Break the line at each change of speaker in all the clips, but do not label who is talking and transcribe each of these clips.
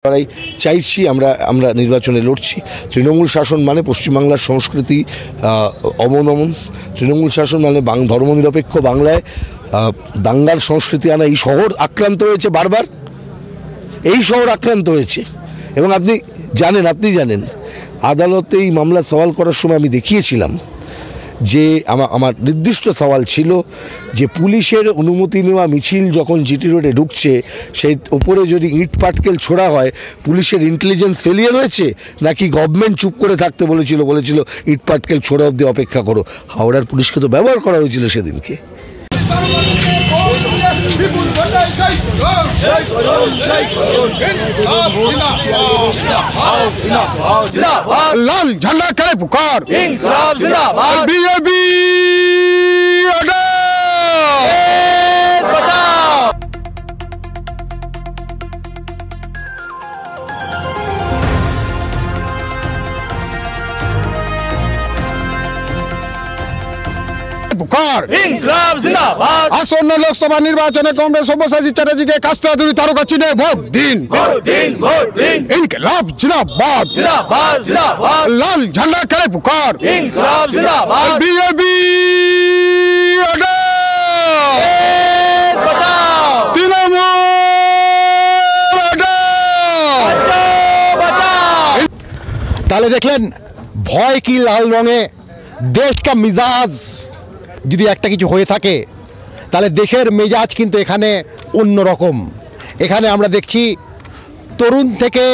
লড়াই চাইছি আমরা নির্বাচনে লড়ছি। তৃণমূল শাসন মানে পশ্চিমবাংলার সংস্কৃতি অবনমন, তৃণমূল শাসন মানে ধর্মনিরপেক্ষ বাংলায় দাঙ্গার সংস্কৃতি আনা। এই শহর আক্রান্ত হয়েছে বারবার, এই শহর আক্রান্ত হয়েছে এবং আপনি জানেন আদালতে এই মামলা সওয়াল করার সময় আমি দেখিয়েছিলাম যে আমার নির্দিষ্ট সওয়াল ছিল যে পুলিশের অনুমতি নেওয়া মিছিল যখন জিটি রোডে ঢুকছে সেই ওপরে যদি ইট পাটকেল ছোড়া হয় পুলিশের ইন্টেলিজেন্স ফেলিয়ার হয়েছে নাকি গভর্নমেন্ট চুপ করে থাকতে বলেছিল ইট পাটকেল ছোড়া অবধি অপেক্ষা করো। হাওড়ার পুলিশকে তো ব্যবহার করা হয়েছিল সেদিনকে।
लाल झंडा करे पुकार,
इंकलाब जिंदाबाद,
बीजेपी पुकार,
इंकलाब जिंदाबाद।
আসন্ন লোকসভা নির্বাচনে কংগ্রেস সব্যসাচী চ্যাটার্জিকে কাস্টাদুরি তারকা চিহ্নে ভোট দিন। ইনকলাব জিন্দাবাদ,
जिंदाबाद जिंदाबाद,
লাল ঝান্ডা করে পুকার,
इंकलाब जिंदाबाद,
बीजेपी তাহলে দেখলেন ভয় কি লাল রঙে দেশ কা মিজাজ যদি একটা কিছু হয়ে থাকে তাহলে দেশের মেজাজ কিন্তু এখানে অন্যরকম। এখানে আমরা দেখছি তরুণ থেকে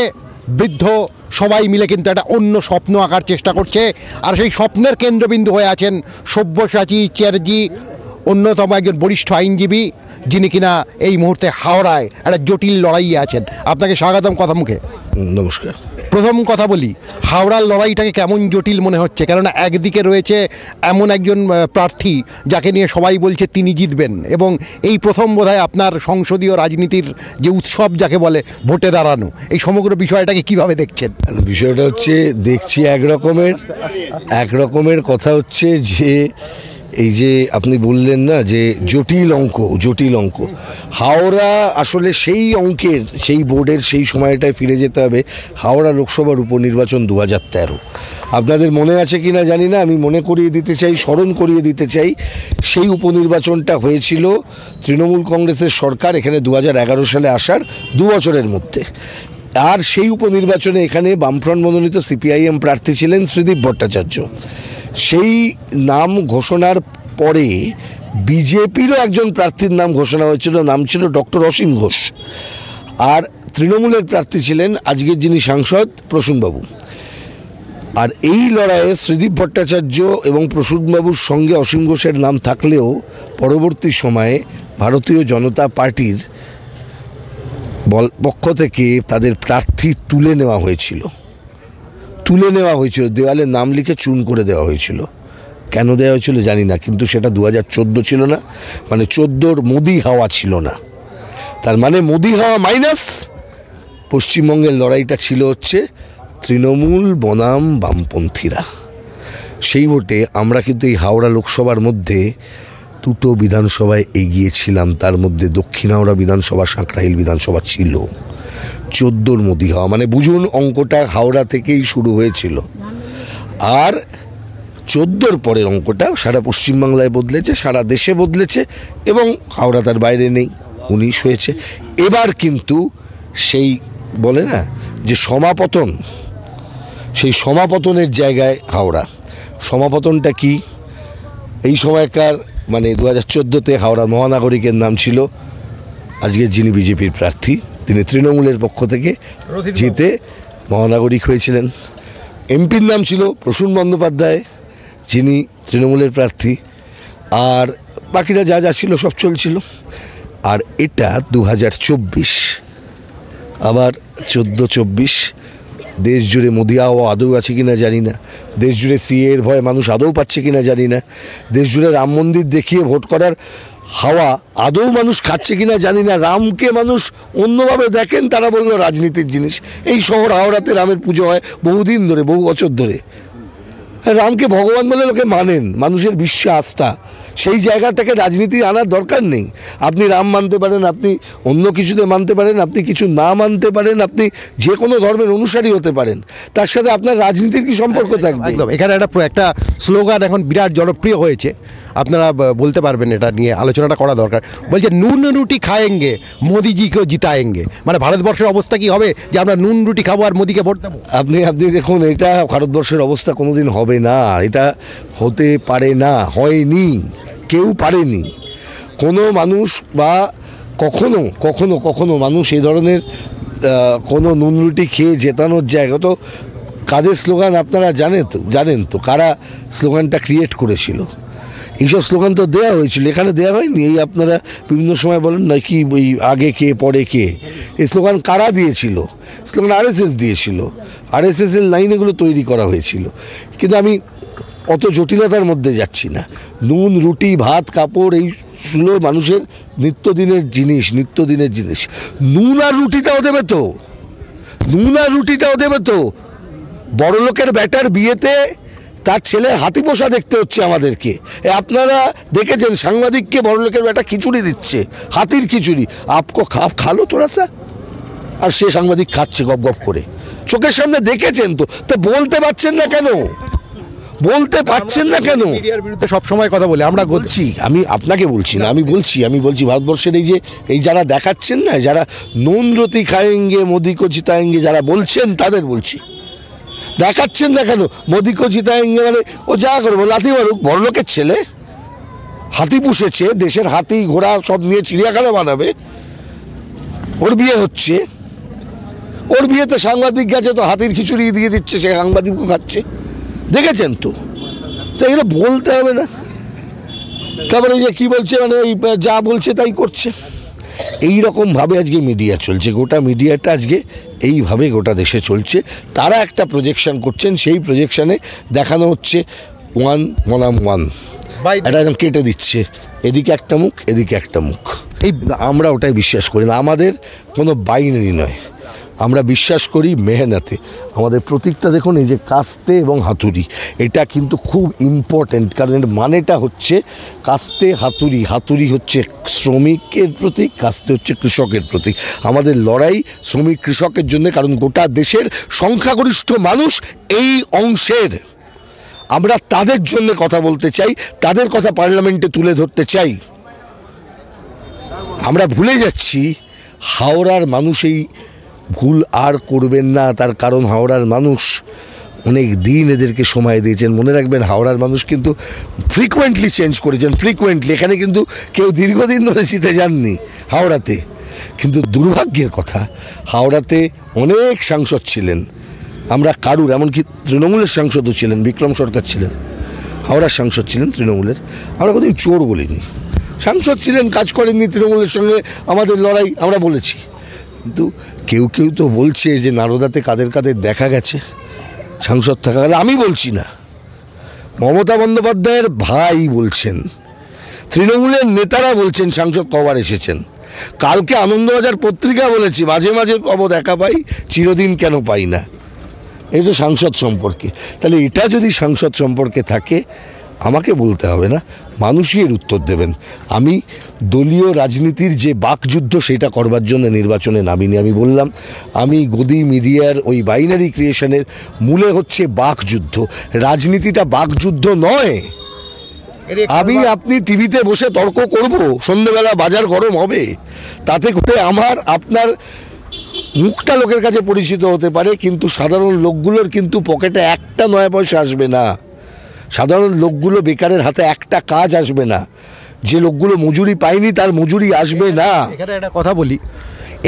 বৃদ্ধ সবাই মিলে কিন্তু একটা অন্য স্বপ্ন আঁকার চেষ্টা করছে, আর সেই স্বপ্নের কেন্দ্রবিন্দু হয়ে আছেন সব্যসাচী চ্যাটার্জি, অন্যতম একজন বরিষ্ঠ আইনজীবী, যিনি কিনা এই মুহূর্তে হাওড়ায় একটা জটিল লড়াইয়ে আছেন। আপনাকে স্বাগতম কথা মুখে।
নমস্কার।
প্রথম কথা বলি, হাওড়ার লড়াইটাকে কেমন জটিল মনে হচ্ছে? কেননা একদিকে রয়েছে এমন একজন প্রার্থী যাকে নিয়ে সবাই বলছে তিনি জিতবেন, এবং এই প্রথম বোধহয় আপনার সংসদীয় রাজনীতির যে উৎসব যাকে বলে ভোটে দাঁড়ানো, এই সমগ্র বিষয়টাকে কিভাবে দেখছেন?
বিষয়টা হচ্ছে দেখছি একরকমের কথা হচ্ছে যে এই যে আপনি বললেন না যে জটিল অঙ্ক, হাওড়া আসলে সেই অঙ্কের সেই বোর্ডের সেই সময়টায় ফিরে যেতে হবে। হাওড়া লোকসভার উপনির্বাচন 2013, আপনাদের মনে আছে কি না জানি না, আমি স্মরণ করিয়ে দিতে চাই সেই উপনির্বাচনটা হয়েছিল তৃণমূল কংগ্রেসের সরকার এখানে 2011 সালে আসার 2 বছরের মধ্যে। আর সেই উপনির্বাচনে এখানে বামফ্রন্ট মনোনীত সিপিআইএম প্রার্থী ছিলেন শ্রীদীপ ভট্টাচার্য। সেই নাম ঘোষণার পরে বিজেপিরও একজন প্রার্থীর নাম ঘোষণা হয়েছিল, নাম ছিল ডক্টর অসীম ঘোষ, আর তৃণমূলের প্রার্থী ছিলেন আজকের যিনি সাংসদ প্রসূনবাবু। আর এই লড়াইয়ে শ্রীদীপ ভট্টাচার্য এবং প্রসূনবাবুর সঙ্গে অসীম ঘোষের নাম থাকলেও পরবর্তী সময়ে ভারতীয় জনতা পার্টির পক্ষ থেকে তাদের প্রার্থী তুলে নেওয়া হয়েছিল, দেওয়ালে নাম লিখে চুন করে দেওয়া হয়েছিল। কেন দেওয়া হয়েছিল জানি না, কিন্তু সেটা 2014 ছিল না, মানে 14-র মোদি হাওয়া ছিল না। তার মানে মোদি হাওয়া মাইনাস পশ্চিমবঙ্গের লড়াইটা ছিল হচ্ছে তৃণমূল বনাম বামপন্থীরা। সেই ভোটে আমরা কিন্তু এই হাওড়া লোকসভার মধ্যে 2টো বিধানসভায় এগিয়েছিলাম, তার মধ্যে দক্ষিণ হাওড়া বিধানসভা, সাঁকরাইল বিধানসভা ছিল। 14-র মোদি হাওয়া, মানে বুঝুন অঙ্কটা হাওড়া থেকেই শুরু হয়েছিল, আর 14-র পরের অঙ্কটা সারা পশ্চিমবাংলায় বদলেছে, সারা দেশে বদলেছে, এবং হাওড়া তার বাইরে নেই, 19 হয়েছে। এবার কিন্তু সেই বলে না যে সমাপতন, সেই সমাপতনের জায়গায় হাওড়া। সমাপতনটা কি? এই সময়কার মানে 2014-তে হাওড়া মহানাগরিকের নাম ছিল আজকের যিনি বিজেপির প্রার্থী, তিনি তৃণমূলের পক্ষ থেকে জিতে মহানাগরিক হয়েছিলেন। এমপির নাম ছিল প্রসূন বন্দ্যোপাধ্যায়, যিনি তৃণমূলের প্রার্থী, আর বাকিরা যা ছিল সব চলছিল। আর এটা 2024, আবার 14-24 দেশ জুড়ে মোদি হাওয়া আদৌ আছে কিনা জানি না, দেশ জুড়ে সিএর ভয় মানুষ আদৌ পাচ্ছে কিনা জানি না, দেশ জুড়ে রাম মন্দির দেখিয়ে ভোট করার হাওয়া আদৌ মানুষ খাচ্ছে কিনা জানি না। রামকে মানুষ অন্যভাবে দেখেন, তারা বললো রাজনীতির জিনিস। এই শহর হাওড়াতে রামের পুজো হয় বহুদিন ধরে, বহু বছর ধরে। রামকে ভগবান বলে লোকে মানেন, মানুষের বিশ্বাস আস্থা সেই জায়গাটাকে রাজনীতি আনার দরকার নেই। আপনি রাম মানতে পারেন, আপনি অন্য কিছুতে মানতে পারেন, আপনি কিছু না মানতে পারেন, আপনি যে কোনো ধর্মের অনুসারী হতে পারেন, তার সাথে আপনার রাজনীতির কি সম্পর্ক থাকবে?
একদম। এখানে একটা স্লোগান এখন বিরাট জনপ্রিয় হয়েছে, আপনারা বলতে পারবেন, এটা নিয়ে আলোচনাটা করা দরকার। বলছে নুন রুটি খায়েঙ্গে মোদিজিকেও জিতায়েঙ্গে। মানে ভারতবর্ষের অবস্থা কি হবে যে আমরা নুন রুটি খাবো আর মোদিকে ভোট দেবো?
আপনি দেখুন, এটা ভারতবর্ষের অবস্থা কোনোদিন হবে না, এটা হতে পারে না, হয়নি, কেউ পারেনি। কোনো মানুষ বা কখনো কখনো কখনো মানুষ এই ধরনের কোনো নুন রুটি খেয়ে জেতানোর জায়গা তো কাদের স্লোগান আপনারা জানেন তো কারা স্লোগানটা ক্রিয়েট করেছিল। এইসব স্লোগান তো দেওয়া হয়েছিল, এখানে দেওয়া হয়নি। এই আপনারা বিভিন্ন সময় বলেন না কি ওই আগে কে পরে কে, এই স্লোগান কারা দিয়েছিল? স্লোগান আরএসএস দিয়েছিল, আরএসএসের লাইনেগুলো তৈরি করা হয়েছিল। কিন্তু আমি অত জটিলতার মধ্যে যাচ্ছি না। নুন রুটি ভাত কাপড় এইগুলো মানুষের নিত্যদিনের জিনিস। নুন আর রুটিটাও দেবে তো, বড় লোকের বেটার বিয়েতে তার ছেলে হাতি পোষা দেখতে হচ্ছে আমাদেরকে। আপনারা দেখেছেন সাংবাদিককে বড় লোকের বেটা খিচুড়ি দিচ্ছে, হাতির খিচুড়ি, আপকো খালো তোরা সা, আর সে সাংবাদিক খাচ্ছে গপ গপ করে, চোখের সামনে দেখেছেন তো। তা বলতে পারছেন না কেন?
মিডিয়ার বিরুদ্ধে সবসময় কথা বলি আমরা।
বলছি, আমি আপনাকে বলছি না, আমি বলছি ভারতবর্ষের এই যারা দেখাচ্ছেন না, যারা নুন রুটি খায়েঙ্গে মোদি কো জিতায়েঙ্গে যারা বলছেন, তাদের বলছি, দেখাচ্ছেন না কেন? মোদি কো জিতায়েঙ্গে মানে ও যা করবো লাথি মারুক, বড় লোকের ছেলে হাতি পুষেছে, দেশের হাতি ঘোড়া সব নিয়ে চিড়িয়াখানা বানাবে, ওর বিয়ে হচ্ছে, ওর বিয়েতে সাংবাদিক গেছে তো হাতির খিচুড়ি দিয়ে দিচ্ছে, সে সাংবাদিকও খাচ্ছে, দেখেছেন তো। এগুলো বলতে হবে না। তারপরে যে কী বলছে, মানে ওই যা বলছে তাই করছে, এই রকমভাবে আজকে মিডিয়া চলছে। গোটা মিডিয়াটা আজকে এইভাবে গোটা দেশে চলছে। তারা একটা প্রজেকশন করছেন, সেই প্রজেকশানে দেখানো হচ্ছে ওয়ান বনাম ওয়ান, এটা একদম কেটে দিচ্ছে, এদিকে একটা মুখ এদিকে একটা মুখ। আমরা ওটাই বিশ্বাস করি না। আমাদের কোনো বাইনারি নয়, আমরা বিশ্বাস করি মেহনতে। আমাদের প্রতীকটা দেখুন, এই যে কাস্তে এবং হাতুড়ি, এটা কিন্তু খুব ইম্পর্ট্যান্ট, কারণ এর মানেটা হচ্ছে কাস্তে হাতুড়ি। হাতুড়ি হচ্ছে শ্রমিকের প্রতীক, কাস্তে হচ্ছে কৃষকের প্রতীক। আমাদের লড়াই শ্রমিক কৃষকের জন্য, কারণ গোটা দেশের সংখ্যাগরিষ্ঠ মানুষ এই অংশের। আমরা তাদের জন্য কথা বলতে চাই, তাদের কথা পার্লামেন্টে তুলে ধরতে চাই। আমরা ভুলে যাচ্ছি হাওড়ার মানুষ এই ভুল আর করবেন না, তার কারণ হাওড়ার মানুষ অনেক দিন এদেরকে সময় দিয়েছেন। মনে রাখবেন, হাওড়ার মানুষ কিন্তু ফ্রিকুয়েন্টলি চেঞ্জ করেছেন, ফ্রিকুয়েন্টলি। এখানে কিন্তু কেউ দীর্ঘদিন ধরে জিতে যাননি হাওড়াতে। কিন্তু দুর্ভাগ্যের কথা, হাওড়াতে অনেক সাংসদ ছিলেন, আমরা কারুর, এমনকি তৃণমূলের সাংসদও ছিলেন, বিক্রম সরকার ছিলেন, হাওড়ার সাংসদ ছিলেন তৃণমূলের। আমরা কোনোদিন চোর বলিনি, সাংসদ ছিলেন, কাজ করেননি, তৃণমূলের সঙ্গে আমাদের লড়াই আমরা বলেছি। কিন্তু কেউ তো বলছে যে নারদাতে কাদের কাদের দেখা গেছে সাংসদ থাকাকালে। আমি বলছি না, মমতা বন্দ্যোপাধ্যায়ের ভাই বলছেন, তৃণমূলের নেতারা বলছেন সাংসদ কবার এসেছেন। কালকে আনন্দবাজার পত্রিকা বলেছি, মাঝে মাঝে কব দেখা পাই, চিরদিন কেন পাই না। এই তো সাংসদ সম্পর্কে। তাহলে এটা যদি সাংসদ সম্পর্কে থাকে, আমাকে বলতে হবে না, মানুষই এর উত্তর দেবেন। আমি দলীয় রাজনীতির যে বাকযুদ্ধ, সেটা করবার জন্য নির্বাচনে নামিনি। আমি বললাম, আমি গদি মিডিয়ার ওই বাইনারি ক্রিয়েশনের মূলে হচ্ছে বাকযুদ্ধ। রাজনীতিটা বাকযুদ্ধ নয়। আপনি টিভিতে বসে তর্ক করব, সন্ধ্যেবেলা বাজার গরম হবে, তাতে করে আপনার মুখটা লোকের কাছে পরিচিত হতে পারে, কিন্তু সাধারণ লোকগুলোর কিন্তু পকেটে একটা 9 পয়সা আসবে না। সাধারণ লোকগুলো বেকারের হাতে একটা কাজ আসবে না। যে লোকগুলো মজুরি পায়নি, তার মজুরি আসবে না।
এখানে একটা কথা বলি,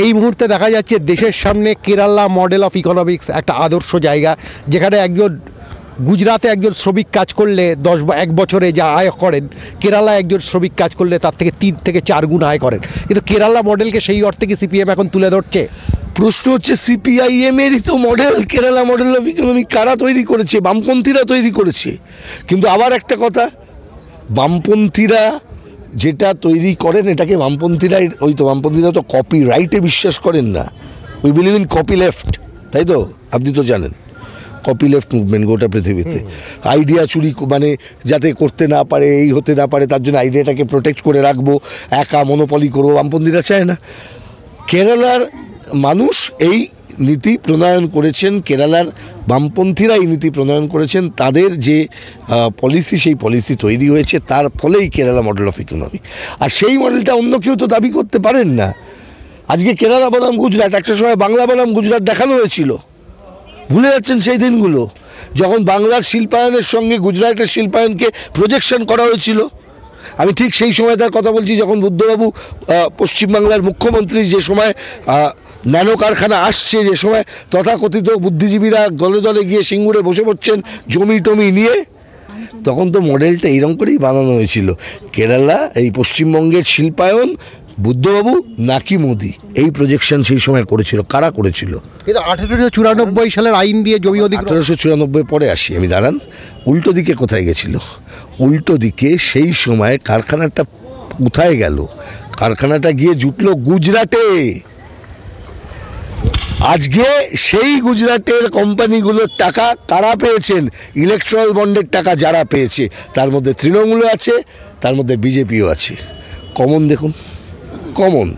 এই মুহূর্তে দেখা যাচ্ছে দেশের সামনে কেরালা মডেল অফ ইকোনমিক্স একটা আদর্শ জায়গা, যেখানে একজন গুজরাটে একজন শ্রমিক কাজ করলে 1 বছরে যা আয় করেন, কেরালা একজন শ্রমিক কাজ করলে তার থেকে 3 থেকে 4 গুণ আয় করেন। কিন্তু কেরালা মডেলকে সেই অর্থে কি সিপিএম এখন তুলে ধরছে?
প্রশ্ন হচ্ছে, সিপিআইএমেরই তো model, Kerala model of economy কারা তৈরি করেছে? বামপন্থীরা তৈরি করেছে। কিন্তু আবার একটা কথা, বামপন্থীরা যেটা তৈরি করেন, এটাকে বামপন্থীরা তো কপিরাইটে বিশ্বাস করেন না। We believe in copy left, তাই তো? আপনি তো জানেন, কপি লেফট মুভমেন্ট গোটা পৃথিবীতে। আইডিয়া চুরি মানে যাতে করতে না পারে, এই হতে না পারে, তার জন্য আইডিয়াটাকে প্রোটেক্ট করে রাখবো, একা মনোপলি করবো, বামপন্থীরা চায় না। কেরালার মানুষ এই নীতি প্রণয়ন করেছেন, কেরালার বামপন্থীরা এই নীতি প্রণয়ন করেছেন, তাদের যে পলিসি সেই পলিসি তৈরি হয়েছে, তার ফলেই কেরালা মডেল অফ ইকোনমি। আর সেই মডেলটা অন্য কেউ তো দাবি করতে পারেন না। আজকে কেরালা বনাম গুজরাট, একটা সময় বাংলা বনাম গুজরাট দেখানো হয়েছিল, ভুলে যাচ্ছেন সেই দিনগুলো, যখন বাংলার শিল্পায়নের সঙ্গে গুজরাটের শিল্পায়নকে প্রজেকশন করা হয়েছিল। আমি ঠিক সেই সময়টার কথা বলছি যখন বুদ্ধবাবু পশ্চিমবাংলার মুখ্যমন্ত্রী, যে সময় ন্যানো কারখানা আসছে, যে সময় তথাকথিত বুদ্ধিজীবীরা দলে দলে গিয়ে সিঙ্গুরে বসে পড়ছেন জমি টমি নিয়ে, তখন তো মডেলটা এইরকম করেই বানানো হয়েছিল। কেরালা, এই পশ্চিমবঙ্গের শিল্পায়ন বুদ্ধবাবু নাকি মোদি, এই প্রজেকশন সেই সময় করেছিল। কারা করেছিল?
কিন্তু 1894 সালের আইন দিয়ে জমি অধিগ্রহণ,
1894 পরে আসি আমি, দাঁড়ান। উল্টো দিকে কোথায় গেছিল? উল্টো দিকে সেই সময় কারখানাটা কোথায় গেল? কারখানাটা গিয়ে জুটলো গুজরাটে। আজকে সেই গুজরাটের কোম্পানিগুলোর টাকা কারা পেয়েছেন? ইলেকট্রাল বন্ডের টাকা যারা পেয়েছে, তার মধ্যে তৃণমূলও আছে, তার মধ্যে বিজেপিও আছে। কমন দেখুন, কমন।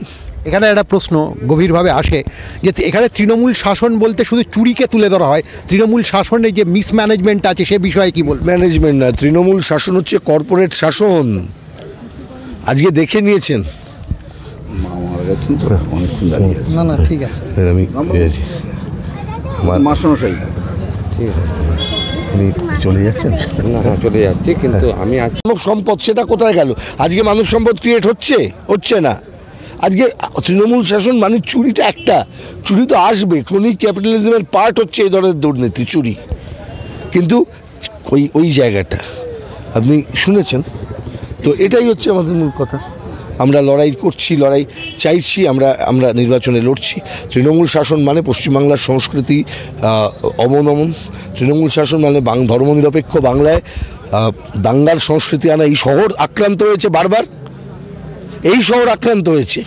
এখানে একটা প্রশ্ন গভীরভাবে আসে যে এখানে তৃণমূল শাসন বলতে শুধু চুরিকে তুলে ধরা হয়, তৃণমূল শাসনের যে মিসম্যানেজমেন্ট আছে সে বিষয়ে কি বলবেন?
ম্যানেজমেন্ট না, তৃণমূল শাসন হচ্ছে কর্পোরেট শাসন। আজকে দেখে নিয়েছেন।
না না ঠিক আছে,
আমি
ঠিক আছে,
উনি চলে যাচ্ছেন।
না হ্যাঁ চলে যাচ্ছি, কিন্তু আমি আছি।
মানব সম্পদ সেটা কোথায় গেল? আজকে মানব সম্পদ ক্রিয়েট হচ্ছে না। আজকে তৃণমূল শাসন মানে চুরিটা একটা, চুরি তো আসবে, ক্রনিক ক্যাপিটালিজমের পার্ট হচ্ছে এই ধরনের দুর্নীতি, চুরি। কিন্তু ওই জায়গাটা আপনি শুনেছেন তো, এটাই হচ্ছে আমাদের মূল কথা। আমরা লড়াই করছি, লড়াই চাইছি, আমরা নির্বাচনে লড়ছি। তৃণমূল শাসন মানে পশ্চিমবাংলার সংস্কৃতি অবনমন, তৃণমূল শাসন মানে ধর্মনিরপেক্ষ বাংলায় দাঙ্গার সংস্কৃতি আনা। এই শহর আক্রান্ত হয়েছে বারবার, এই শহর আক্রান্ত হয়েছে।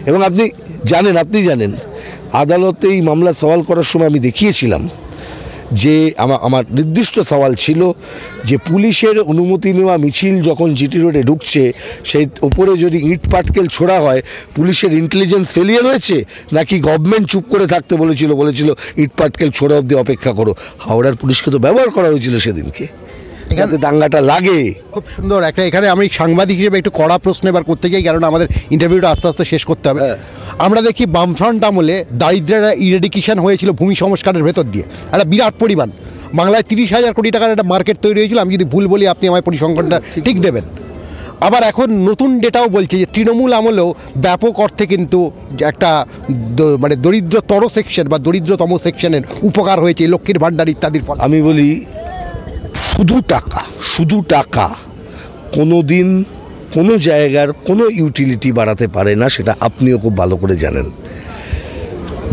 এবং আপনি জানেন আদালতে এই মামলা সওয়াল করার সময় আমি দেখিয়েছিলাম যে আমার নির্দিষ্ট সওয়াল ছিল যে পুলিশের অনুমতি নেওয়া মিছিল যখন জিটি রোডে ঢুকছে, সেই ওপরে যদি ইট পাটকেল ছোড়া হয়, পুলিশের ইন্টেলিজেন্স ফেলিয়ার হয়েছে নাকি গভর্নমেন্ট চুপ করে থাকতে বলেছিল ইট পাটকেল ছোড়া অবধি অপেক্ষা করো? হাওড়ার পুলিশকে তো ব্যবহার করা হয়েছিল সেদিনকে, এখানে দাঙ্গাটা লাগে।
খুব সুন্দর একটা, এখানে আমি সাংবাদিক হিসেবে একটু কড়া প্রশ্ন এবার করতে চাই, কারণ আমাদের ইন্টারভিউটা আস্তে আস্তে শেষ করতে হবে। আমরা দেখি বামফ্রন্ট আমলে দারিদ্র্যের ইরেডিকেশন হয়েছিল ভূমি সংস্কারের ভেতর দিয়ে, একটা বিরাট পরিমাণ। বাংলায় 30,000 কোটি টাকার একটা মার্কেট তৈরি হয়েছিল। আমি যদি ভুল বলি আপনি আমার পরিসংখ্যানটা ঠিক দেবেন। আবার এখন নতুন ডেটাও বলছে যে তৃণমূল আমলেও ব্যাপক অর্থে কিন্তু একটা মানে দরিদ্রতর সেকশন বা দরিদ্রতম সেকশনের উপকার হয়েছে, লক্ষ্মীর ভাণ্ডার ইত্যাদির ফলে।
আমি বলি শুধু টাকা কোনো দিন কোনো জায়গার কোনো ইউটিলিটি বাড়াতে পারে না, সেটা আপনিও খুব ভালো করে জানেন।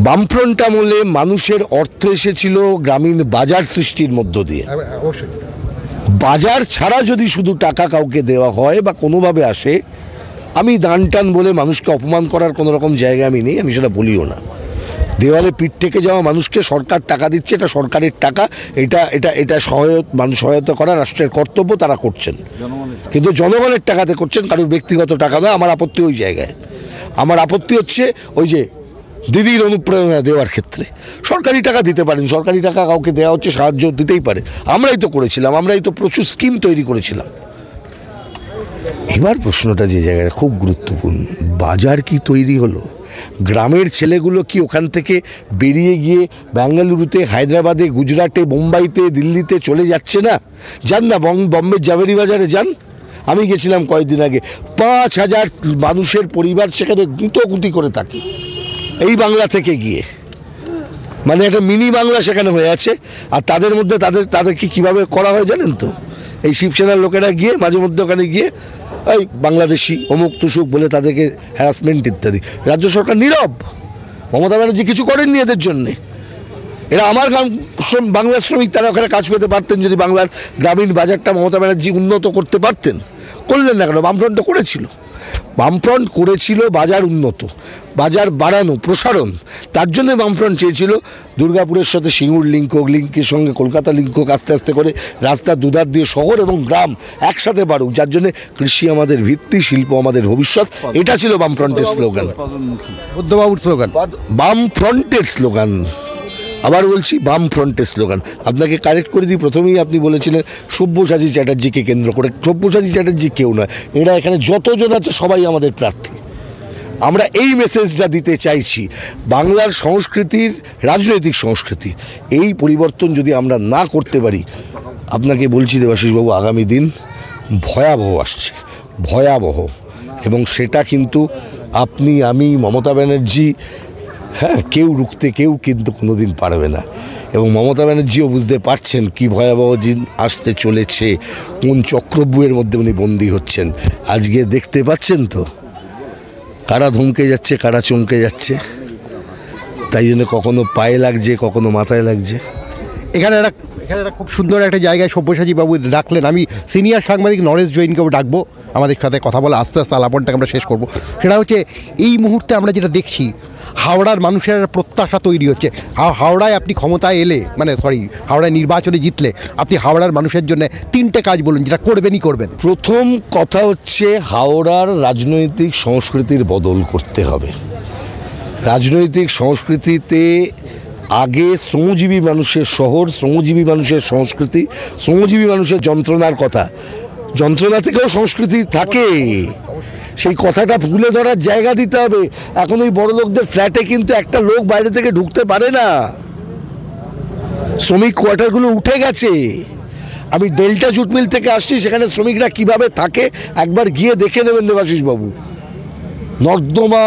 বামফ্রন্ট আমলে মানুষের অর্থ এসেছিল গ্রামীণ বাজার সৃষ্টির মধ্য দিয়ে। বাজার ছাড়া যদি শুধু টাকা কাউকে দেওয়া হয় বা কোনোভাবে আসে, আমি দান টান বলে মানুষকে অপমান করার কোনো রকম জায়গা আমি নেই, আমি সেটা বলিও না। দেওয়ালে পিঠ থেকে যাওয়া মানুষকে সরকার টাকা দিচ্ছে, এটা সরকারের টাকা, এটা সহায়তা করা রাষ্ট্রের কর্তব্য, তারা করছেন। কিন্তু জনগণের টাকাতে করছেন, কারোর ব্যক্তিগত টাকা নয়। আমার আপত্তি ওই জায়গায়, আমার আপত্তি হচ্ছে ওই যে দিদির অনুপ্রেরণা দেওয়ার ক্ষেত্রে সরকারি টাকা দিতে পারেন, সরকারি টাকা কাউকে দেওয়া হচ্ছে, সাহায্য দিতেই পারে। আমরাই তো করেছিলাম, আমরাই তো প্রচুর স্কিম তৈরি করেছিলাম। এবার প্রশ্নটা যে জায়গায় খুব গুরুত্বপূর্ণ, বাজার কি তৈরি হলো? গ্রামের ছেলেগুলো কি ওখান থেকে বেরিয়ে গিয়ে বেঙ্গালুরুতে, হায়দ্রাবাদে, গুজরাটে, মুম্বাইতে, দিল্লিতে চলে যাচ্ছে না? যান না, বম্বে জাভেরি বাজারে যান, আমি গেছিলাম কয়েকদিন আগে। 5,000 মানুষের পরিবার সেখানে গুঁতোগুঁতি করে থাকে এই বাংলা থেকে গিয়ে, মানে একটা মিনি বাংলা সেখানে হয়ে আছে। আর তাদের মধ্যে তাদেরকে কীভাবে করা হয় জানেন তো? এই শিবসেনার লোকেরা গিয়ে মাঝে মধ্যে ওখানে গিয়ে ওই বাংলাদেশি অমুক তুসুক বলে তাদেরকে হ্যারাসমেন্ট ইত্যাদি। রাজ্য সরকার নীরব, মমতা ব্যানার্জি কিছু করেননি এদের জন্যে। এরা আমার বাংলার শ্রমিক, তারা ওখানে কাজ পেতে পারতেন যদি বাংলার গ্রামীণ বাজারটা মমতা ব্যানার্জি উন্নত করতে পারতেন। করলেন না কেন? বামফ্রন্ট করেছিল। বামফ্রন্ট করেছিল বাজার উন্নত, বাজার বাড়ানো, প্রসারণ। তার জন্য বামফ্রন্ট চেয়েছিল দুর্গাপুরের সাথে সিঙ্গুর লিঙ্ক হোক, লিঙ্কের সঙ্গে কলকাতা লিঙ্ক হোক, আস্তে আস্তে করে রাস্তার দুধার দিয়ে শহর এবং গ্রাম একসাথে বাড়ুক, যার জন্য কৃষি আমাদের ভিত্তি, শিল্প আমাদের ভবিষ্যৎ। এটা ছিল বামফ্রন্টের স্লোগান,
বুদ্ধবাবুর স্লোগান।
বামফ্রন্টের স্লোগান। আবার বলছি, বামফ্রন্টের স্লোগান। আপনাকে কারেক্ট করে দিই, প্রথমেই আপনি বলেছিলেন সব্যসাচী চ্যাটার্জিকে কেন্দ্র করে। সব্যসাচী চ্যাটার্জি কেউ নয়, এরা এখানে যতজন আছে সবাই আমাদের প্রার্থী। আমরা এই মেসেজটা দিতে চাইছি, বাংলার সংস্কৃতির, রাজনৈতিক সংস্কৃতি, এই পরিবর্তন যদি আমরা না করতে পারি, আপনাকে বলছি দেবাশিসবাবু, আগামী দিন ভয়াবহ আসছে, ভয়াবহ। এবং সেটা কিন্তু আপনি, আমি, মমতা ব্যানার্জি, হ্যাঁ, কেউ রুখতে কেউ কিন্তু কোনোদিন পারবে না। এবং মমতা ব্যানার্জিও বুঝতে পারছেন কি ভয়াবহ দিন আসতে চলেছে, কোন চক্রব্যূহের মধ্যে উনি বন্দী হচ্ছেন। আজকে দেখতে পাচ্ছেন তো কারা ধমকে যাচ্ছে, কারা চমকে যাচ্ছে। তাই জন্য কখনো পায়ে লাগছে, কখনো মাথায় লাগছে।
এখানে একটা খুব সুন্দর একটা জায়গায় সব্যসাচী বাবু ডাকলেন। আমি সিনিয়র সাংবাদিক নরেশ জৈনকেও ডাকবো আমাদের সাথে কথা বলে আস্তে আস্তে আলাপনটাকে আমরা শেষ করব। সেটা হচ্ছে, এই মুহূর্তে আমরা যেটা দেখছি, হাওড়ার মানুষের একটা প্রত্যাশা তৈরি হচ্ছে। হাওড়ায় আপনি ক্ষমতায় এলে, হাওড়ায় নির্বাচনে জিতলে আপনি হাওড়ার মানুষের জন্য 3টে কাজ বলুন যেটা করবেনই করবেন।
প্রথম কথা হচ্ছে, হাওড়ার রাজনৈতিক সংস্কৃতির বদল করতে হবে। রাজনৈতিক সংস্কৃতিতে আগে শ্রমজীবী মানুষের শহর, শ্রমজীবী মানুষের সংস্কৃতি, শ্রমজীবী মানুষের যন্ত্রণার কথা, যন্ত্রণা থেকেও সংস্কৃতি থাকে, সেই কথাটা তুলে ধরার জায়গা দিতে হবে। এখন ওই বড় লোকদের ফ্ল্যাটে কিন্তু একটা লোক বাইরে থেকে ঢুকতে পারে না, শ্রমিক কোয়ার্টারগুলো উঠে গেছে। আমি ডেল্টা জুট মিল থেকে আসছি, সেখানে শ্রমিকরা কিভাবে থাকে একবার গিয়ে দেখে নেবেন দেবাশিসবাবু। নর্দমা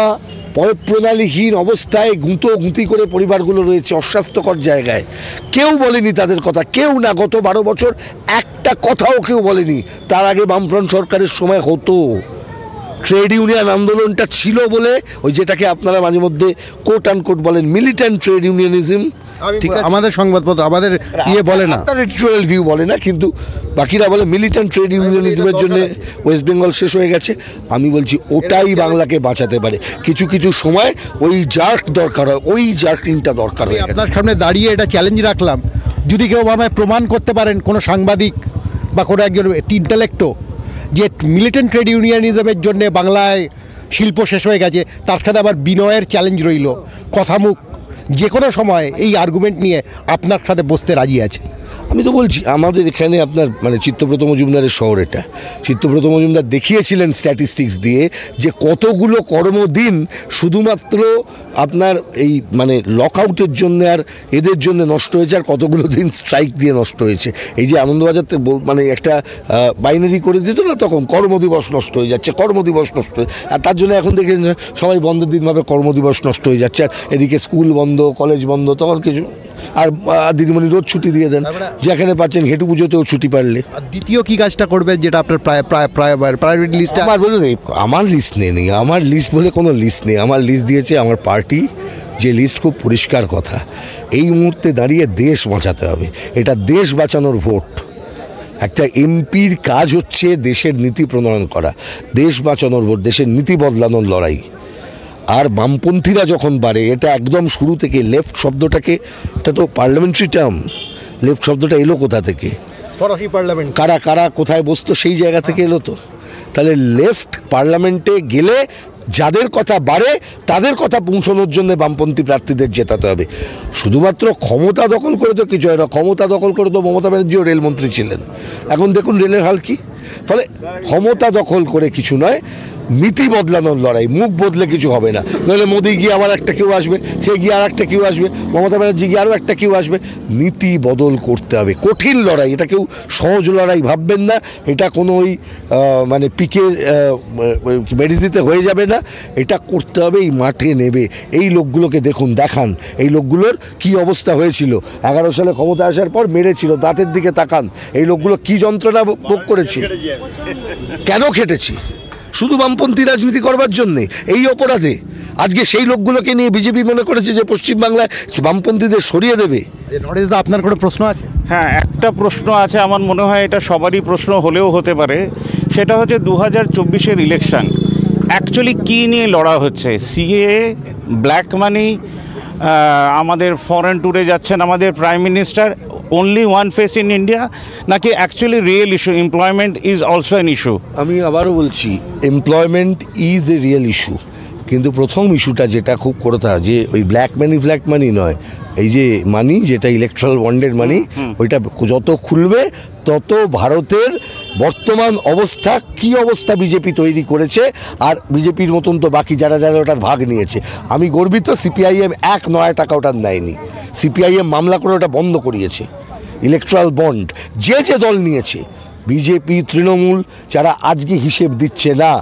প্রণালীহীন অবস্থায় গুঁতি করে পরিবারগুলো রয়েছে, অস্বাস্থ্যকর জায়গায়। কেউ বলেনি তাদের কথা, কেউ না। গত 12 বছর একটা কথাও কেউ বলেনি। তার আগে বামফ্রন্ট সরকারের সময় হতো। ট্রেড ইউনিয়ন আন্দোলনটা ছিল বলে, ওই যেটাকে আপনারা মাঝে মধ্যে কোট আনকোট বলেন মিলিট্যান্ট ট্রেড ইউনিয়নিজম, ঠিক আছে,
আমাদের সংবাদপত্র, আমাদের বলে না,
এডিটোরিয়াল ভিউ বলে না, কিন্তু বাকিরা বলে মিলিট্যান্ট ট্রেড ইউনিয়নিজমের জন্য ওয়েস্ট বেঙ্গল শেষ হয়ে গেছে। আমি বলছি ওটাই বাংলাকে বাঁচাতে পারে। কিছু কিছু সময় ওই জার্ক দরকার হয়, ওই জার্কিংটা দরকার হয়।
আপনার সামনে দাঁড়িয়ে এটা চ্যালেঞ্জ রাখলাম, যদি কেউ আমায় প্রমাণ করতে পারেন, কোনো সাংবাদিক বা কোনো একজন ইন্টেলেক্টও, যে মিলিটেন্ট ট্রেড ইউনিয়নিজমের জন্য বাংলায় শিল্প শেষ হয়ে গেছে, তার সাথে আবার বিনয়ের চ্যালেঞ্জ রইল। কথামুখ যে কোনো সময় এই আর্গুমেন্ট নিয়ে আপনার সাথে বসতে রাজি আছে।
আমি তো বলছি, আমাদের এখানে আপনার চিত্তব্রত মজুমদারের শহর এটা। চিত্তব্রত মজুমদার দেখিয়েছিলেন স্ট্যাটিস্টিক্স দিয়ে যে কতগুলো কর্মদিন শুধুমাত্র আপনার এই লকআউটের জন্য আর এদের জন্য নষ্ট হয়েছে, আর কতগুলো দিন স্ট্রাইক দিয়ে নষ্ট হয়েছে। এই যে আনন্দবাজারতে একটা বাইনারি করে দিত না, তখন কর্মদিবস নষ্ট হয়ে যাচ্ছে, কর্মদিবস নষ্ট হয়ে, আর তার জন্য এখন দেখে সবাই বন্ধের দিন ভাবে কর্মদিবস নষ্ট হয়ে যাচ্ছে। আর এদিকে স্কুল বন্ধ, কলেজ বন্ধ, তখন কিছু, আর দিদিমণি রোজ ছুটি দিয়ে দেন, যেখানে পাচ্ছেন ঘেটু পুজোতেও ছুটি পারলে।
আর দ্বিতীয় কি কাজটা করবেন যেটা আপনার প্রায়োরিটি লিস্টে?
আমার বলুন, আমার লিস্ট নেই, আমার লিস্ট বলে কোনো লিস্ট নেই। আমার লিস্ট দিয়েছে আমার পার্টি, যে লিস্ট খুব পরিষ্কার কথা। এই মুহূর্তে দাঁড়িয়ে দেশ বাঁচাতে হবে, এটা দেশ বাঁচানোর ভোট। একটা এমপির কাজ হচ্ছে দেশের নীতি প্রণয়ন করা, দেশ বাঁচানোর ভোট, দেশের নীতি বদলানোর লড়াই। আর বামপন্থীরা যখন বাড়ে, এটা একদম শুরু থেকে লেফট শব্দটাকে, এটা তো পার্লামেন্টারি টার্ম, লেফট শব্দটা এলো কোথা থেকে?
ফরাসি পার্লামেন্ট।
কারা কারা কোথায় বসতো সেই জায়গা থেকে এলো তো। তাহলে লেফট পার্লামেন্টে গেলে যাদের কথা বাড়ে তাদের কথা পৌঁছানোর জন্য বামপন্থী প্রার্থীদের জেতাতে হবে। শুধুমাত্র ক্ষমতা দখল করে তো কিছু হয় না। ক্ষমতা দখল করে তো মমতা ব্যানার্জিও রেলমন্ত্রী ছিলেন, এখন দেখুন রেলের হাল কি। ফলে ক্ষমতা দখল করে কিছু নয়, নীতি বদলানোর লড়াই। মুখ বদলে কিছু হবে না, নইলে মোদি গিয়ে আবার একটা কেউ আসবে, সে গিয়ে আর একটা কেউ আসবে, মমতা ব্যানার্জি গিয়ে আরও একটা কেউ আসবে। নীতি বদল করতে হবে, কঠিন লড়াই। এটা কেউ সহজ লড়াই ভাববেন না, এটা কোনো ওই পিকের মেডিসিতে হয়ে যাবে না। এটা করতে হবে, এই মাঠে নেবে। এই লোকগুলোকে দেখান এই লোকগুলোর কি অবস্থা হয়েছিল 11 সালে ক্ষমতা আসার পর, মেরেছিল, দাঁতের দিকে তাকান। এই লোকগুলো কি যন্ত্রণা ভোগ করেছে, কেন খেটেছি? শুধু বামপন্থী রাজনীতি করবার জন্যে, এই অপরাধে। আজকে সেই লোকগুলোকে নিয়ে বিজেপি মনে করেছে যে পশ্চিমবাংলায় বামপন্থীদের সরিয়ে দেবে।
নরেশদা, আপনার কোনো প্রশ্ন আছে?
হ্যাঁ, একটা প্রশ্ন আছে, আমার মনে হয় এটা সবারই প্রশ্ন হলেও হতে পারে। সেটা হচ্ছে 2024-এর ইলেকশন। অ্যাকচুয়ালি কী নিয়ে লড়া হচ্ছে? সিএ, ব্ল্যাক মানি, আমাদের ফরেন ট্যুরে যাচ্ছেন আমাদের prime minister, only one face in India, নাকি actually real issue employment is also an issue?
আমি আবারও বলছি, employment is a real issue, কিন্তু প্রথম ইস্যুটা যেটা খুব করতে হয় যে ওই ব্ল্যাক মানি নয়, এই যে মানি যেটা ইলেকট্রাল বন্ডের মানি, ওইটা যত খুলবে তত ভারতের বর্তমান অবস্থা কি অবস্থা বিজেপি তৈরি করেছে, আর বিজেপির মতন তো বাকি যারা যারা ওটার ভাগ নিয়েছে। আমি গর্বিত সিপিআইএম 1 নয়া টাকা ওটার নেয়নি, সিপিআইএম মামলা করে ওটা বন্ধ করিয়েছে। ইলেকট্রাল বন্ড যে যে দল নিয়েছে, বিজেপি, তৃণমূল, যারা আজকে হিসেব দিচ্ছে না,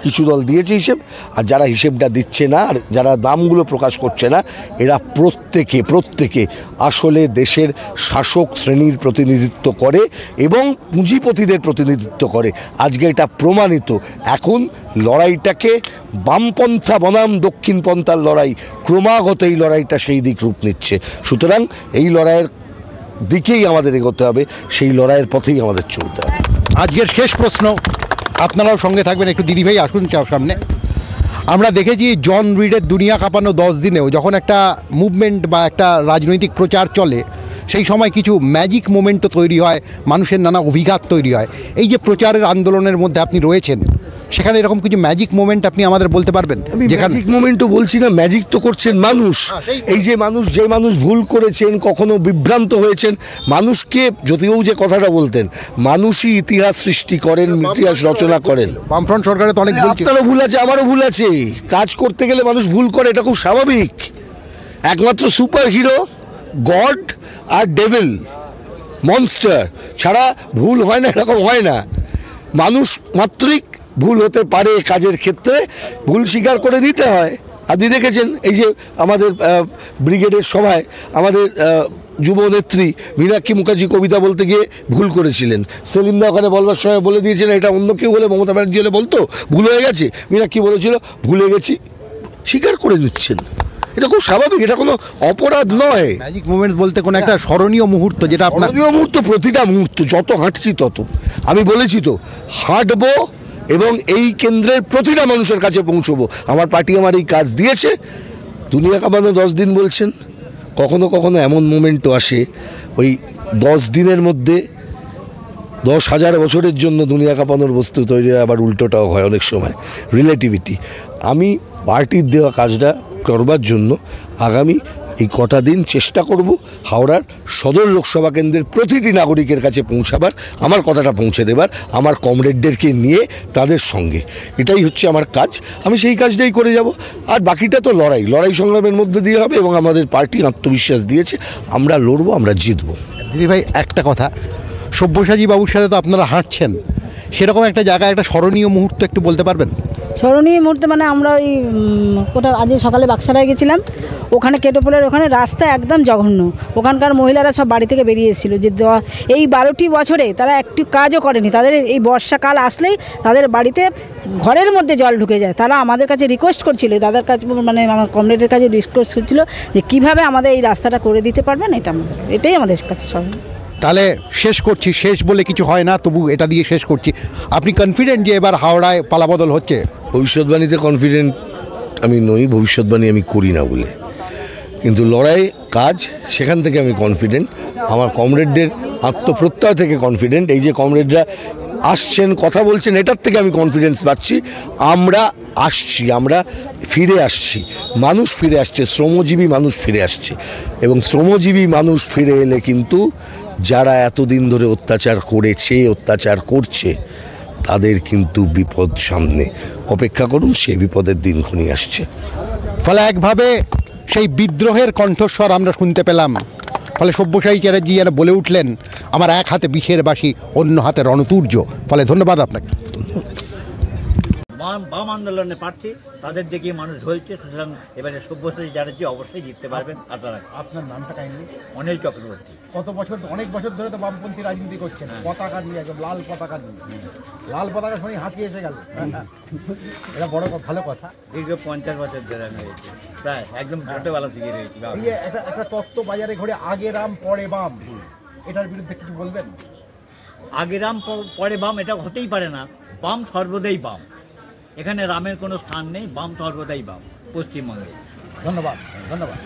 কিছু দল দিয়েছে হিসেব, আর যারা হিসেবটা দিচ্ছে না, আর যারা দামগুলো প্রকাশ করছে না, এরা প্রত্যেকে আসলে দেশের শাসক শ্রেণীর প্রতিনিধিত্ব করে এবং পুঁজিপতিদের প্রতিনিধিত্ব করে। আজকে এটা প্রমাণিত। এখন লড়াইটাকে বামপন্থা বনাম দক্ষিণপন্থার লড়াই, ক্রমাগত এই লড়াইটা সেই দিক রূপ নিচ্ছে। সুতরাং এই লড়াইয়ের দিকেই আমাদের এগোতে হবে, সেই লড়াইয়ের পথেই আমাদের চলতে হবে।
আজকের শেষ প্রশ্ন, আপনারাও সঙ্গে থাকবেন, একটু দিদিভাই আসুন সামনে। আমরা দেখেছি জন রিডের দুনিয়া কাঁপানো 10 দিনেও যখন একটা মুভমেন্ট বা একটা রাজনৈতিক প্রচার চলে, সেই সময় কিছু ম্যাজিক মোমেন্ট তৈরি হয়, মানুষের নানা অভিঘাত তৈরি হয়। এই যে প্রচারের আন্দোলনের মধ্যে আপনি রয়েছেন, সেখানে এরকম কিছু ম্যাজিক মোমেন্ট আপনি আমাদের বলতে পারবেন?
ম্যাজিক মোমেন্টও বলছি না, ম্যাজিক তো করছেন মানুষ। এই যে মানুষ ভুল করেছেন, কখনো বিভ্রান্ত হয়েছেন, মানুষকে যদিও যে কথাটা বলতেন, মানুষই ইতিহাস সৃষ্টি করেন, ইতিহাস রচনা করেন।
বামফ্রন্ট সরকারে তো অনেক ভুল,
আপনারও ভুল আছে, আমারও ভুল আছে। কাজ করতে গেলে মানুষ ভুল করে, এটা খুব স্বাভাবিক। একমাত্র সুপার হিরো, গড আর ডেভিল, মনস্টার ছাড়া ভুল হয় না, এরকম হয় না। মানুষ মাত্রিক ভুল হতে পারে, কাজের ক্ষেত্রে ভুল স্বীকার করে নিতে হয়। আপনি দেখেছেন এই যে আমাদের ব্রিগেডের সভায় আমাদের যুব নেত্রী মীনাক্ষী মুখার্জি কবিতা বলতে গিয়ে ভুল করেছিলেন। সেলিমদা ওখানে বলবার সময় বলে দিয়েছিলেন এটা অন্য কেউ হলে, মমতা ব্যানার্জি হলে বলতো ভুল হয়ে গেছে। মীনাক্ষী বলেছিল ভুলে গেছি, স্বীকার করে নিচ্ছেন, এটা খুব স্বাভাবিক, এটা কোনো অপরাধ নয়।
ম্যাজিক মুভমেন্ট বলতে কোনো একটা স্মরণীয় মুহূর্ত, যেটা আপনার
স্মরণীয় মুহূর্ত, প্রতিটা মুহূর্ত, যত হাঁটছি তত। আমি বলেছি তো হাঁটবো এবং এই কেন্দ্রের প্রতিটা মানুষের কাছে পৌঁছবো। আমার পার্টি আমার এই কাজ দিয়েছে। দুনিয়া কাঁপানো 10 দিন বলছেন, কখনো কখনো এমন মোমেন্টও আসে ওই 10 দিনের মধ্যে 10,000 বছরের জন্য দুনিয়া কাঁপানোর বস্তু তৈরি হয়, আবার উল্টোটাও হয় অনেক সময়। রিলেটিভিটি। আমি পার্টির দেওয়া কাজটা করবার জন্য আগামী এই কটা দিন চেষ্টা করব হাওড়ার সদর লোকসভা কেন্দ্রের প্রতিটি নাগরিকের কাছে পৌঁছাবার, আমার কথাটা পৌঁছে দেবার, আমার কমরেডদেরকে নিয়ে তাদের সঙ্গে। এটাই হচ্ছে আমার কাজ, আমি সেই কাজটাই করে যাব। আর বাকিটা তো লড়াই সংগ্রামের মধ্যে দিয়ে হবে, এবং আমাদের পার্টি আত্মবিশ্বাস দিয়েছে, আমরা লড়বো, আমরা জিতবো।
দিদিভাই একটা কথা, সব্যসাচী বাবুর সাথে তো আপনারা হাঁটছেন, সেরকম একটা জায়গায় একটা স্মরণীয় মুহূর্ত একটু বলতে পারবেন?
স্মরণীয় মুহূর্তে মানে আমরা ওই কোথাও আজ সকালে বাক্সারায় গেছিলাম, ওখানে কেটোপোলের ওখানে রাস্তা একদম জঘন্য। ওখানকার মহিলারা সব বাড়ি থেকে বেরিয়ে এসেছিলো, যে এই 12টি বছরে তারা একটি কাজও করেনি। তাদের এই বর্ষাকাল আসলেই তাদের বাড়িতে ঘরের মধ্যে জল ঢুকে যায়। তারা আমাদের কাছে রিকোয়েস্ট করছিল, দাদার কাছে মানে আমার কমরেডের কাছে রিকোয়েস্ট করছিল যে কীভাবে আমাদের এই রাস্তাটা করে দিতে পারবেন। এটাই আমাদের কাছে সব।
তাহলে শেষ করছি, শেষ বলে কিছু হয় না, তবু এটা দিয়ে শেষ করছি। আপনি কনফিডেন্ট যে এবার হাওড়ায় পালাবদল হচ্ছে?
ভবিষ্যৎবাণীতে কনফিডেন্ট আমি নই, ভবিষ্যৎবাণী আমি করি না বলে, কিন্তু লড়াই কাজ, সেখান থেকে আমি কনফিডেন্ট। আমার কমরেডদের আত্মপ্রত্যয় থেকে কনফিডেন্ট। এই যে কমরেডরা আসছেন, কথা বলছেন, এটার থেকে আমি কনফিডেন্স পাচ্ছি। আমরা আসছি, আমরা ফিরে আসছি, মানুষ ফিরে আসছে, শ্রমজীবী মানুষ ফিরে আসছে। এবং শ্রমজীবী মানুষ ফিরে এলে কিন্তু যারা এতদিন ধরে অত্যাচার করেছে, অত্যাচার করছে, তাদের কিন্তু বিপদ সামনে। অপেক্ষা করুন, সেই বিপদের দিন ঘনিয়ে আসছে।
ফলে একভাবে সেই বিদ্রোহের কণ্ঠস্বর আমরা শুনতে পেলাম। ফলে সব্যসাচী চ্যাটার্জি যেন বলে উঠলেন, আমার এক হাতে বিষের বাঁশি, অন্য হাতে রণতুর্য। ফলে ধন্যবাদ আপনাকে।
বাম আন্দোলনে প্রার্থী, তাদের দেখে মানুষ ঢলছে। সুতরাং এবারে সব্যসাচী চ্যাটার্জি অবশ্যই জিততে পারবেন, আশা রাখি।
আপনার নামটা কাইন্ডলি?
অনিল চক্রবর্তী।
কত বছর, অনেক বছর ধরে তো বামপন্থী রাজনীতি করছেন, পতাকা দিয়ে, একদম লাল পতাকা দিয়ে। লাল পতাকা শুনে হাসি এসে গেল, এটা বড় ভালো কথা।
দীর্ঘ 50 বছর ধরে আমি রয়েছি, প্রায় একদম ছোটবেলা থেকে রয়েছি।
এই যে একটা তত্ত্ব বাজারে ঘুরে, আগে রাম পরে বাম, এটার বিরুদ্ধে কিছু বলবেন?
আগে রাম পরে বাম এটা হতেই পারে না, বাম সর্বদাই বাম, এখানে রামের কোনো স্থান নেই, বাম সর্বদাই বাম পশ্চিমবঙ্গে। ধন্যবাদ, ধন্যবাদ।